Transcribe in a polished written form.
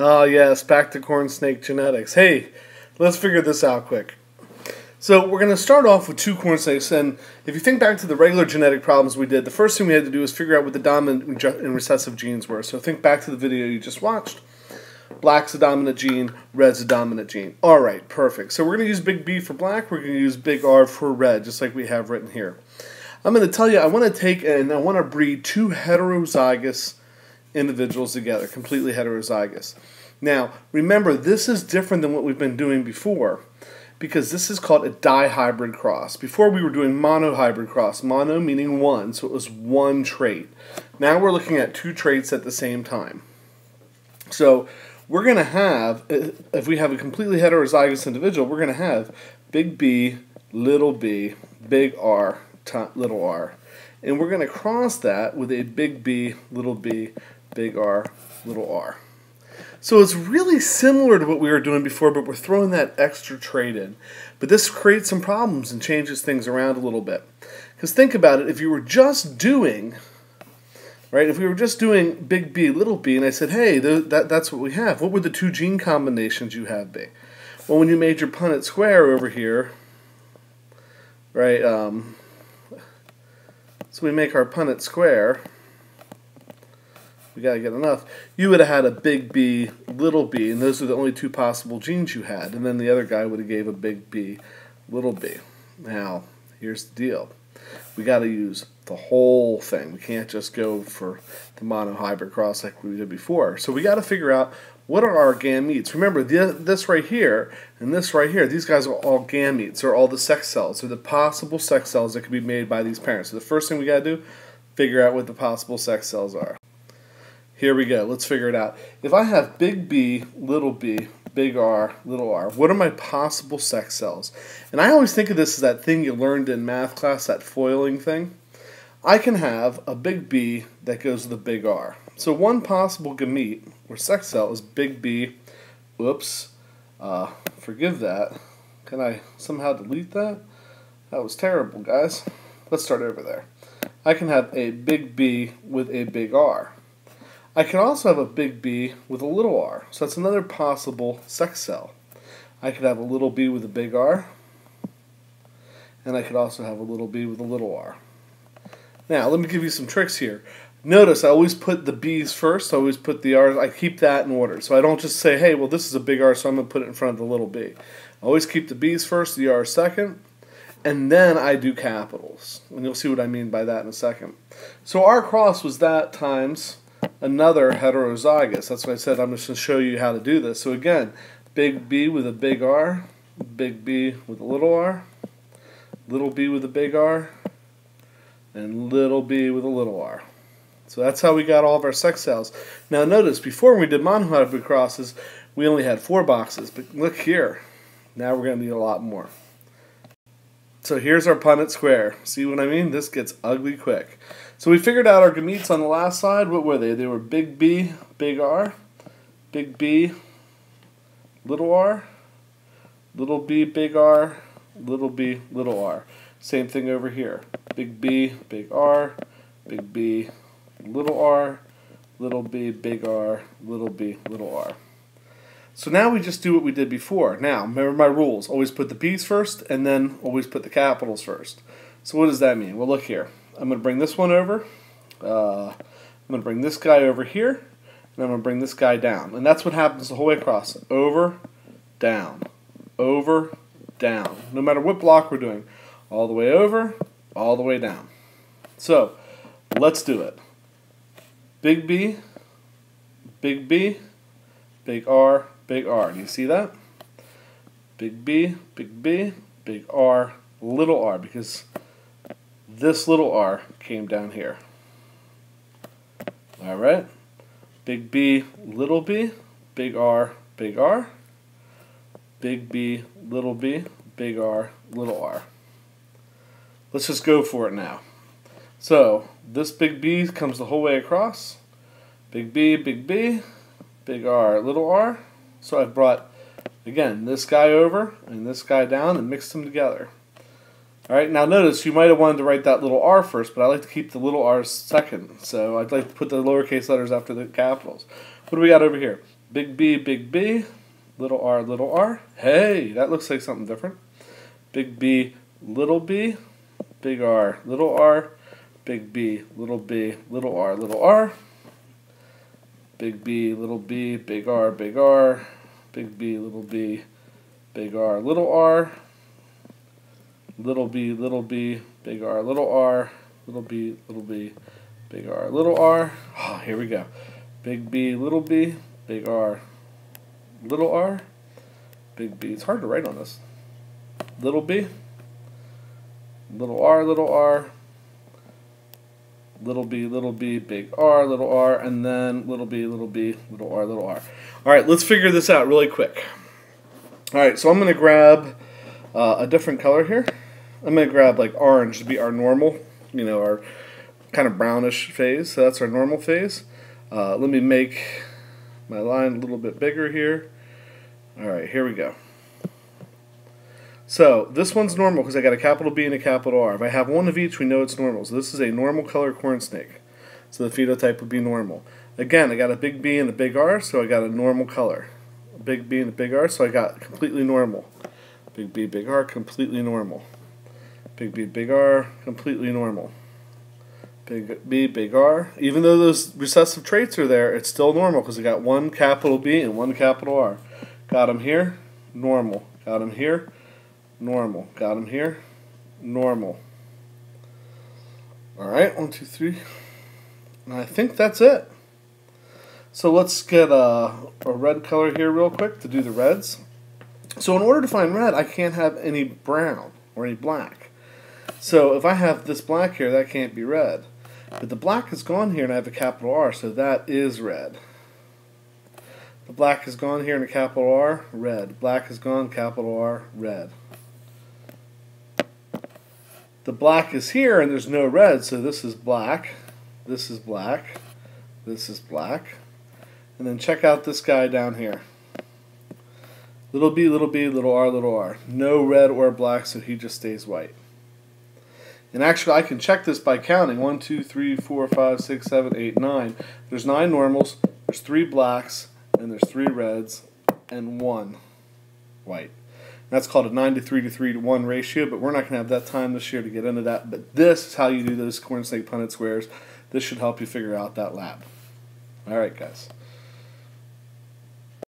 Oh yes, back to corn snake genetics. Hey, let's figure this out quick. So we're going to start off with two corn snakes, and if you think back to the regular genetic problems we did, the first thing we had to do was figure out what the dominant and recessive genes were. So think back to the video you just watched. Black's a dominant gene, red's a dominant gene. Alright, perfect. So we're going to use big B for black, we're going to use big R for red, just like we have written here. I'm going to tell you, I want to take and I want to breed two heterozygous individuals together, completely heterozygous. Now, remember, this is different than what we've been doing before, because this is called a dihybrid cross. Before we were doing monohybrid cross, mono meaning one, so it was one trait. Now we're looking at two traits at the same time. So we're going to have, if we have a completely heterozygous individual, we're going to have big B, big R, little r. And we're going to cross that with a big B, big R, little r. So it's really similar to what we were doing before, but we're throwing that extra trait in. But this creates some problems and changes things around a little bit. Because think about it, if you were just doing, right, if we were just doing big B, little b, and I said, hey, that's what we have, what would the two gene combinations you have be? Well, when you made your Punnett square over here, right, so we make our Punnett square, we got to get enough, you would have had a big B, little b, and those are the only two possible genes you had. And then the other guy would have gave a big B, little b. Now, here's the deal. We got to use the whole thing. We can't just go for the monohybrid cross like we did before. So we got to figure out what are our gametes. Remember, this right here and this right here, these guys are all gametes. They're all the sex cells. They're the possible sex cells that can be made by these parents. So the first thing we got to do, figure out what the possible sex cells are. Here we go. Let's figure it out. If I have big B, big R, little r, what are my possible sex cells? And I always think of this as that thing you learned in math class, that foiling thing. I can have a big B that goes with a big R. So one possible gamete or sex cell is big B. Whoops. Forgive that. Can I somehow delete that? That was terrible, guys. Let's start over there. I can have a big B with a big R. I can also have a big B with a little r. So that's another possible sex cell. I could have a little b with a big R, and I could also have a little b with a little r. Now, let me give you some tricks here. Notice I always put the b's first, I always put the r's, I keep that in order. So I don't just say, hey, well, this is a big R, so I'm going to put it in front of the little b. I always keep the b's first, the r's second, and then I do capitals. And you'll see what I mean by that in a second. So R cross was that times another heterozygous. That's why I said I'm just going to show you how to do this. So again, big B with a big R, big B with a little b with a big R, and little b with a little r. So that's how we got all of our sex cells. Now notice, before when we did monohybrid crosses, we only had 4 boxes. But look here, now we're going to need a lot more. So here's our Punnett square. See what I mean? This gets ugly quick. So we figured out our gametes on the last side. What were they? They were big B, big R, big B, little r, little b, big R, little b, little r. Same thing over here. Big B, big R, big B, little r, little b, big R, little b, little r. So now we just do what we did before. Now, remember my rules. Always put the B's first, and then always put the capitals first. So what does that mean? Well, look here. I'm going to bring this one over. I'm going to bring this guy over here, and I'm going to bring this guy down. And that's what happens the whole way across. Over, down, over, down. No matter what block we're doing. All the way over, all the way down. So, let's do it. Big B, big R, big R. Do you see that? Big B, big R, little r, because this little r came down here. Alright? Big B, big R, big R. Big B, big R, little r. Let's just go for it now. So, this big B comes the whole way across. Big B, big R, little r. So I've brought, again, this guy over and this guy down and mixed them together. Alright, now notice you might have wanted to write that little r first, but I like to keep the little r's second. So I'd like to put the lowercase letters after the capitals. What do we got over here? Big B, little r. Hey, that looks like something different. Big B, big R, big B, little r. Big B, big R, big B, big R, little r. Little b, big R, little r. Little b, big R, little r. Oh, here we go. Big B, big R, little r. Big B. It's hard to write on this. Little b, little r, little b, big R, and then little b, little r. All right, let's figure this out really quick. All right, so I'm going to grab a different color here. I'm going to grab like orange to be our normal, our kind of brownish phase. So that's our normal phase. Let me make my line a little bit bigger here. All right, here we go. So this one's normal because I got a capital B and a capital R. If I have one of each, we know it's normal. So this is a normal color corn snake. So the phenotype would be normal. Again, I got a big B and a big R, so I got a normal color. A big B and a big R, so I got completely normal. Big B, big R, completely normal. Big B, big R, completely normal. Big B, big R. Even though those recessive traits are there, it's still normal because I got one capital B and one capital R. Got them here, normal. Got them here, normal. Got them here, normal. All right, 1, 2, 3. And I think that's it. So let's get a red color here real quick to do the reds. So in order to find red, I can't have any brown or any black. So if I have this black here, that can't be red. But the black is gone here and I have a capital R, so that is red. The black is gone here and a capital R, red. Black is gone, capital R, red. The black is here and there's no red, so this is black, this is black, this is black. And then check out this guy down here. Little b, little r. No red or black, so he just stays white. And actually, I can check this by counting. 1, 2, 3, 4, 5, 6, 7, 8, 9. There's 9 normals, there's 3 blacks, and there's 3 reds, and 1 white. And that's called a 9-to-3 to 3-to-1 ratio, but we're not going to have that time this year to get into that. But this is how you do those corn snake Punnett squares. This should help you figure out that lab. All right, guys.